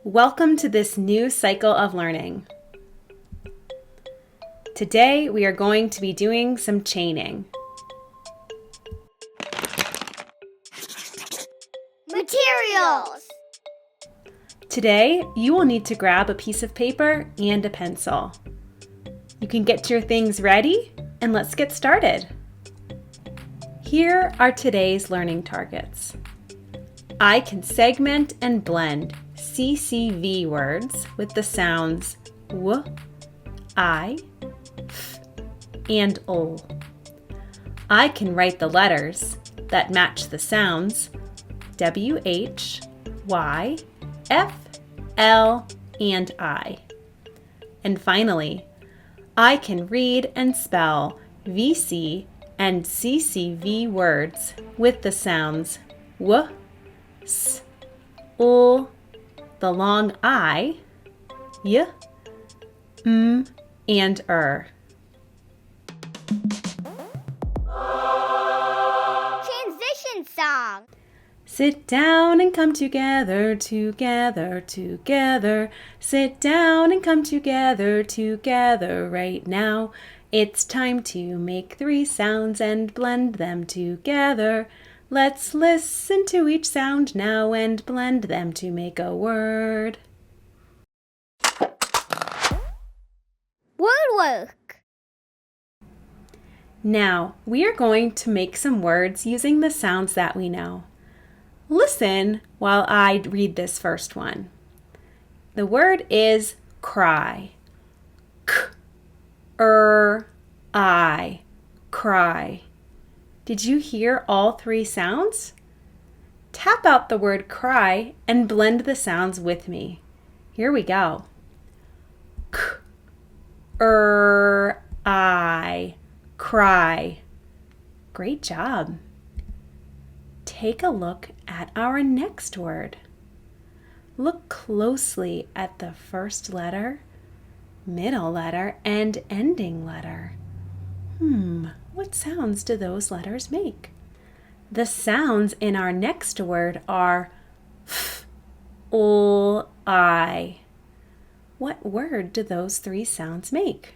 Welcome to this new cycle of learning. Today we are going to be doing some chaining. Materials! Today you will need to grab a piece of paper and a pencil. You can get your things ready and let's get started. Here are today's learning targets. I can segment and blend CCV words with the sounds W, I, F, and O. I can write the letters that match the sounds W, H, Y, F, L, and I. And finally, I can read and spell VC and CCV words with the sounds W, S, O, the long I, Y, and Transition song. Sit down and come together, together, together. Sit down and come together, together right now. It's time to make 3 sounds and blend them together. Let's listen to each sound now and blend them to make a word. Word work. Now, we are going to make some words using the sounds that we know. Listen while I read this first one. The word is cry. I, cry. Did you hear all 3 sounds? Tap out the word cry and blend the sounds with me. Here we go. I, cry. Great job. Take a look at our next word. Look closely at the first letter, middle letter, and ending letter. What sounds do those letters make? The sounds in our next word are F, O, I. What word do those 3 sounds make?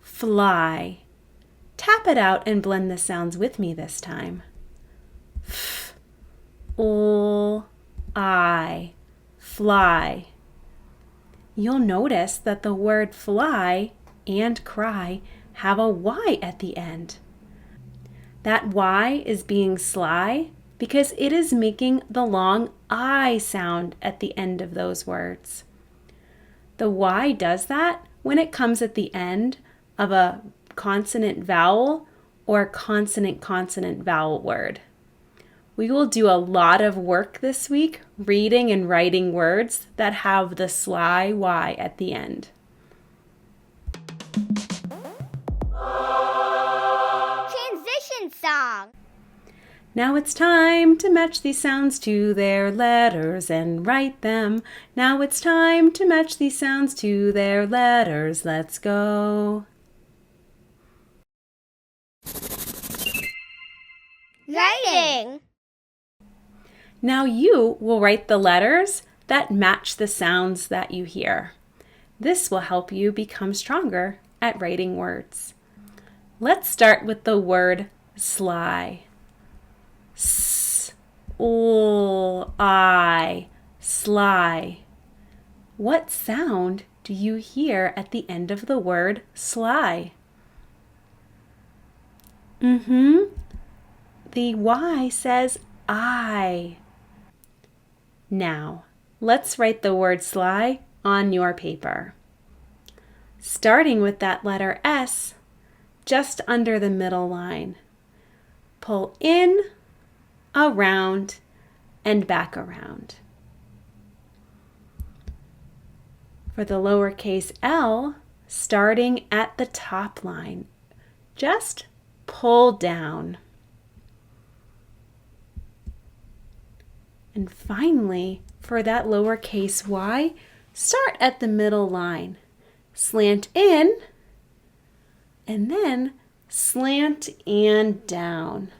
Fly. Tap it out and blend the sounds with me this time. F, O, I, fly. You'll notice that the word fly and cry have a Y at the end. That Y is being sly because it is making the long I sound at the end of those words. The Y does that when it comes at the end of a consonant vowel or consonant vowel word. We will do a lot of work this week reading and writing words that have the sly Y at the end. Transition song. Now it's time to match these sounds to their letters and write them. Now it's time to match these sounds to their letters. Let's go. Writing. Now you will write the letters that match the sounds that you hear. This will help you become stronger at writing words. Let's start with the word sly. S, O, I, sly. What sound do you hear at the end of the word sly? The Y says I. Now, let's write the word sly on your paper. Starting with that letter S, just under the middle line. Pull in, around, and back around. For the lowercase l, starting at the top line, just pull down. And finally, for that lowercase y, start at the middle line. Slant in, and then slant and down.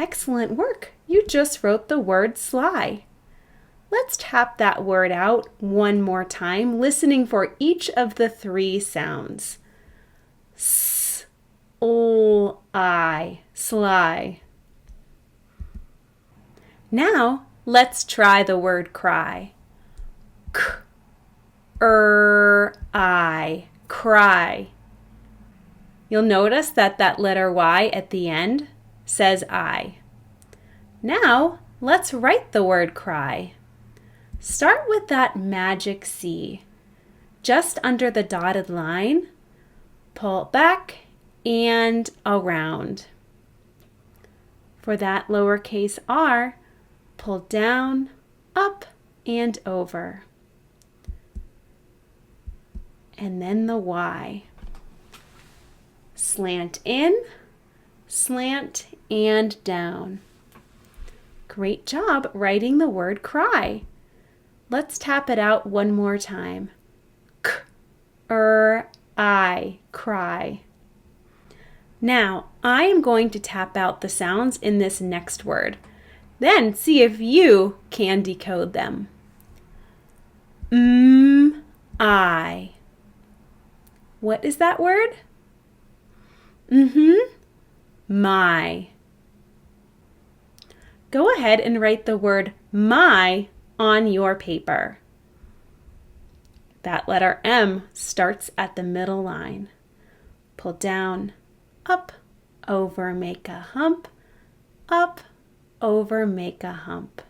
Excellent work. You just wrote the word sly. Let's tap that word out one more time, listening for each of the 3 sounds. S, O, I, sly. Now, let's try the word cry. K, I, cry. You'll notice that letter Y at the end says I. Now, let's write the word cry. Start with that magic C. Just under the dotted line, pull back and around. For that lowercase r, pull down, up, and over. And then the Y. Slant in, slant, and down. Great job writing the word cry. Let's tap it out one more time. K, I, cry. Now, I am going to tap out the sounds in this next word. Then see if you can decode them. I. What is that word? My. Go ahead and write the word my on your paper. That letter M starts at the middle line. Pull down, up, over, make a hump, up, over, make a hump.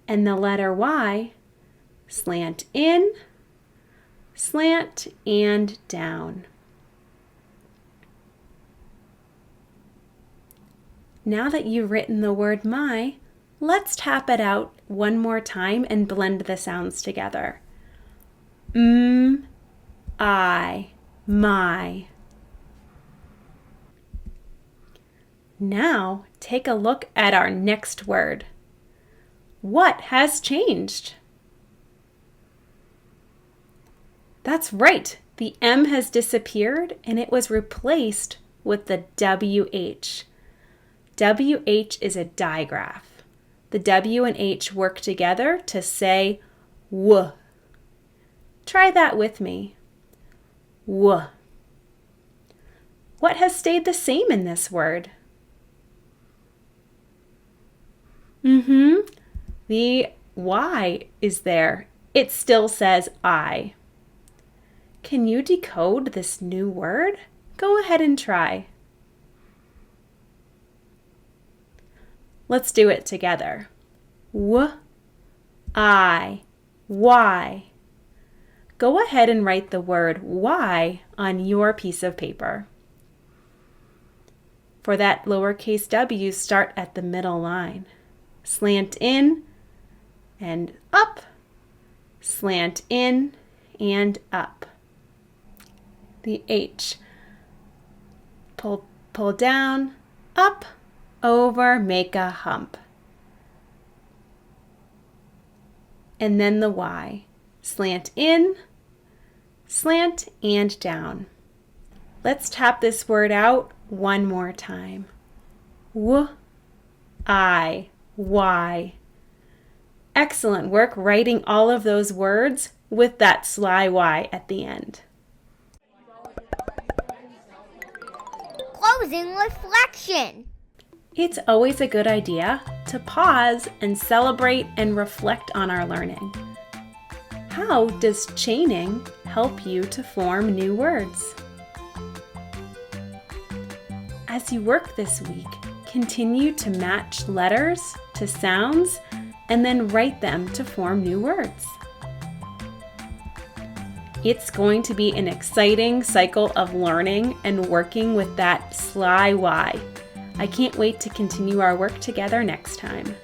And the letter Y, slant in, slant, and down. Now that you've written the word my, let's tap it out one more time and blend the sounds together. I, my. Now take a look at our next word. What has changed? That's right, the M has disappeared and it was replaced with the WH. WH is a digraph. The W and H work together to say W. Try that with me. W. What has stayed the same in this word? The Y is there. It still says I. Can you decode this new word? Go ahead and try. Let's do it together. W, I, Y. Go ahead and write the word Y on your piece of paper. For that lowercase w, start at the middle line. Slant in and up, slant in and up. The H. Pull down, up, over, make a hump. And then the Y. Slant in, slant, and down. Let's tap this word out one more time. W, I, Y. Excellent work writing all of those words with that sly Y at the end. Closing reflection. It's always a good idea to pause and celebrate and reflect on our learning. How does chaining help you to form new words? As you work this week, continue to match letters to sounds and then write them to form new words. It's going to be an exciting cycle of learning and working with that sly Y. I can't wait to continue our work together next time.